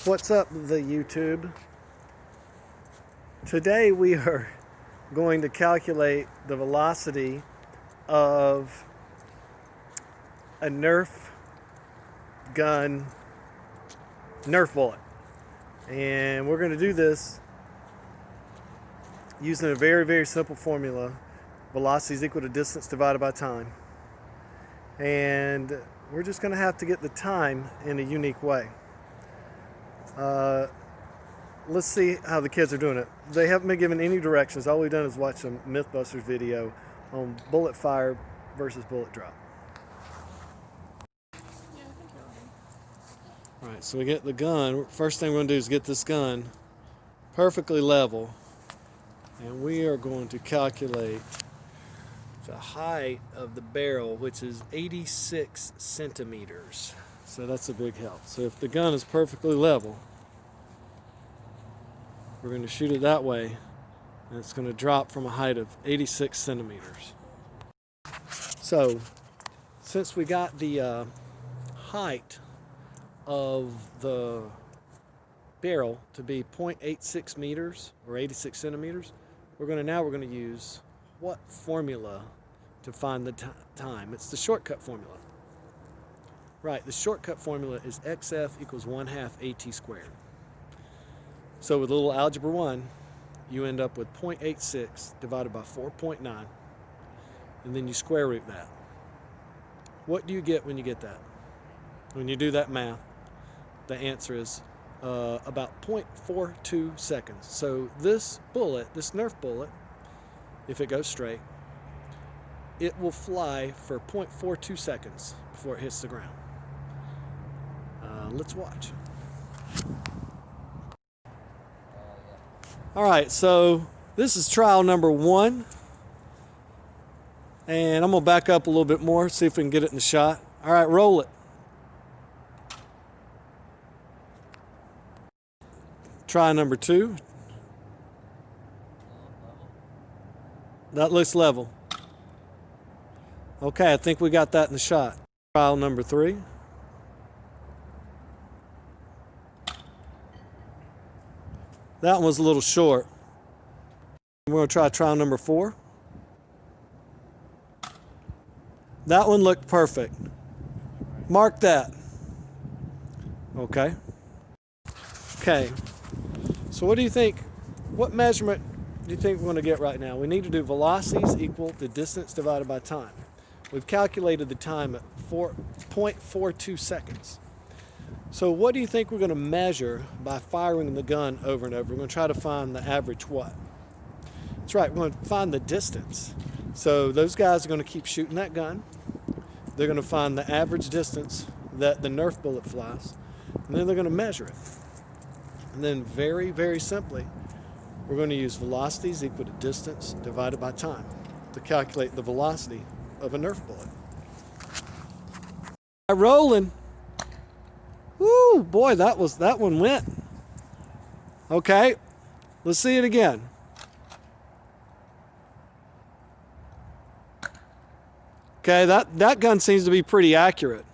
What's up, the YouTube? Today we are going to calculate the velocity of a Nerf gun, Nerf bullet. And we're going to do this using a very, very simple formula. Velocity is equal to distance divided by time. And we're just going to have to get the time in a unique way. Let's see how the kids are doing it. They haven't been given any directions. All we've done is watch some Mythbusters video on bullet fire versus bullet drop. All right, so we get the gun. First thing we're going to do is get this gun perfectly level, and we are going to calculate the height of the barrel, which is 86 centimeters. So that's a big help. So if the gun is perfectly level, we're going to shoot it that way, and it's going to drop from a height of 86 centimeters. So since we got the height of the barrel to be 0.86 meters or 86 centimeters, we're going to use what formula to find the time? It's the shortcut formula. Right, the shortcut formula is XF equals 1/2 AT squared. So with a little algebra 1, you end up with 0.86 divided by 4.9, and then you square root that. What do you get when you get that? When you do that math, the answer is about 0.42 seconds. So this bullet, this Nerf bullet, if it goes straight, it will fly for 0.42 seconds before it hits the ground. Let's watch. All right, so this is trial number 1. And I'm going to back up a little bit more, see if we can get it in the shot. All right, roll it. Try number 2. That looks level. Okay, I think we got that in the shot. Trial number 3. That one was a little short. We're going to try trial number 4. That one looked perfect. Mark that. Okay. Okay. So what do you think? What measurement do you think we're going to get right now? We need to do velocities equal to distance divided by time. We've calculated the time at 0.42 seconds. So what do you think we're going to measure by firing the gun over and over? We're going to try to find the average what? That's right, we're going to find the distance. So those guys are going to keep shooting that gun. They're going to find the average distance that the Nerf bullet flies, and then they're going to measure it. And then very, very simply, we're going to use velocities equal to distance divided by time to calculate the velocity of a Nerf bullet. Rolling. Woo, boy, that one went. Okay, let's see it again. Okay, that gun seems to be pretty accurate.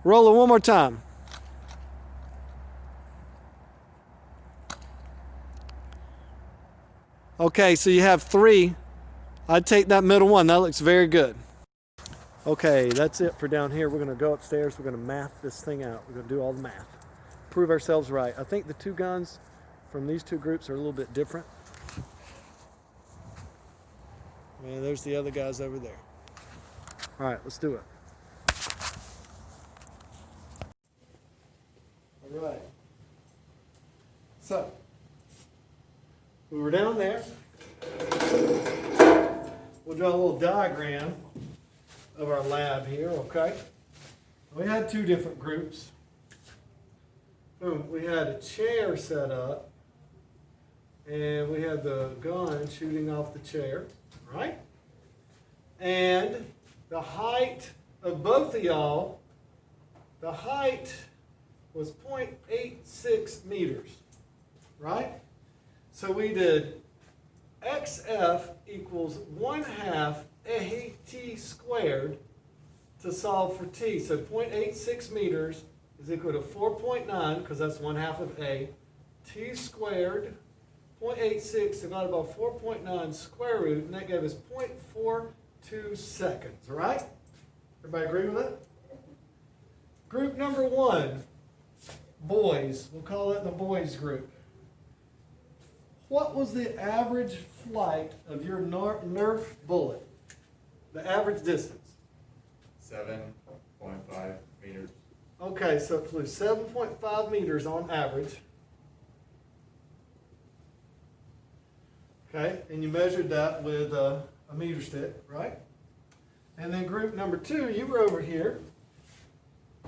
Roll it one more time. Okay, so you have 3. I'd take that middle one. That looks very good. Okay, that's it for down here. We're going to go upstairs. We're going to math this thing out. We're going to do all the math. Prove ourselves right. I think the 2 guns from these 2 groups are a little bit different. And there's the other guys over there. All right, let's do it. All right. So, we were down there. We'll draw a little diagram of our lab here, okay? We had 2 different groups. Boom, we had a chair set up, and we had the gun shooting off the chair, right? And the height of both of y'all, the height was 0.86 meters, right? So we did XF equals 1/2 AT squared to solve for T. So 0.86 meters is equal to 4.9, because that's 1/2 of A, t squared, 0.86 divided by 4.9 square root, and that gave us 0.42 seconds, right? Everybody agree with that? Group number 1, boys. We'll call it the boys group. What was the average flight of your Nerf bullet? The average distance? 7.5 meters. Okay, so it flew 7.5 meters on average. Okay, and you measured that with a meter stick, right? And then group number 2, you were over here.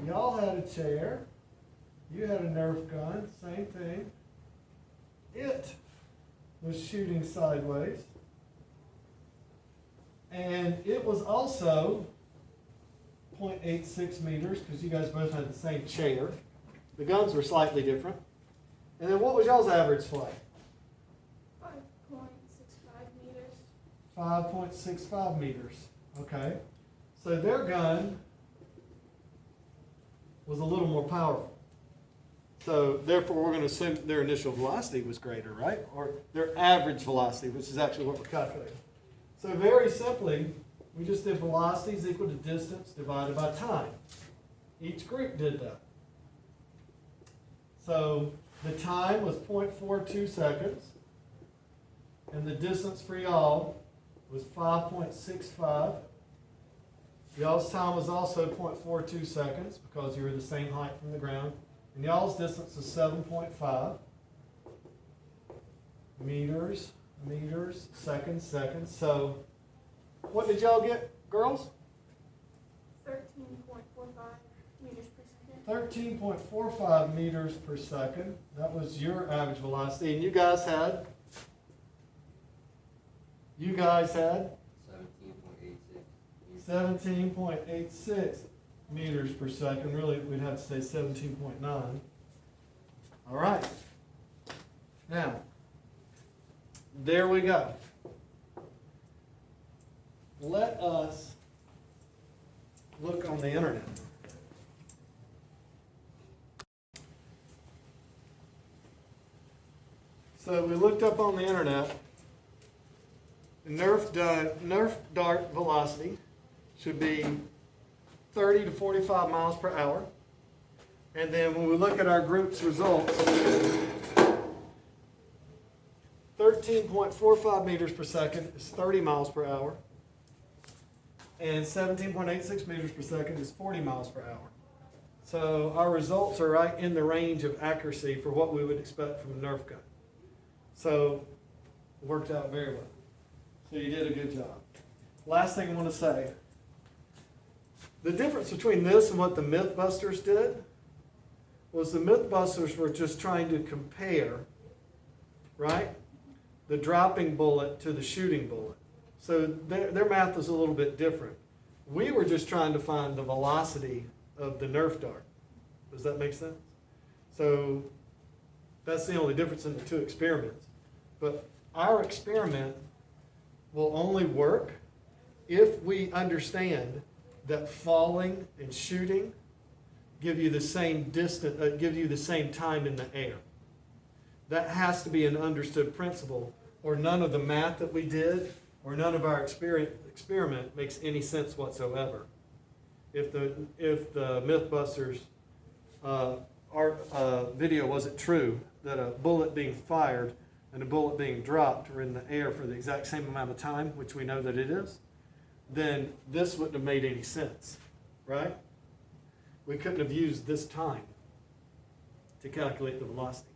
Y'all had a chair. You had a Nerf gun, same thing. It was shooting sideways. And it was also 0.86 meters, because you guys both had the same chair. The guns were slightly different. And then what was y'all's average flight? 5.65 meters. 5.65 meters. Okay. So their gun was a little more powerful. So therefore, we're going to assume their initial velocity was greater, right? Or their average velocity, which is actually what we're calculating. So very simply, we just did velocity is equal to distance divided by time. Each group did that. So the time was 0.42 seconds, and the distance for y'all was 5.65. Y'all's time was also 0.42 seconds because you were the same height from the ground. And y'all's distance is 7.5 meters, seconds. So what did y'all get, girls? 13.45 meters per second. 13.45 meters per second. That was your average velocity. And you guys had? 17.86 meters per second. Really, we'd have to say 17.9. All right. Now, there we go. Let us look on the internet. So we looked up on the internet. Nerf dart velocity should be 30 to 45 miles per hour. And then when we look at our group's results, 13.45 meters per second is 30 miles per hour. And 17.86 meters per second is 40 miles per hour. So our results are right in the range of accuracy for what we would expect from a Nerf gun. So it worked out very well. So you did a good job. Last thing I want to say. The difference between this and what the Mythbusters did was the Mythbusters were just trying to compare, right, the dropping bullet to the shooting bullet. So their math was a little bit different. We were just trying to find the velocity of the Nerf dart. Does that make sense? So that's the only difference in the two experiments. But our experiment will only work if we understand that falling and shooting give you the same distance, give you the same time in the air. That has to be an understood principle, or none of the math that we did, or none of our experiment makes any sense whatsoever. If the Mythbusters video wasn't true, that a bullet being fired and a bullet being dropped are in the air for the exact same amount of time, which we know that it is, then this wouldn't have made any sense, right? We couldn't have used this time to calculate the velocity.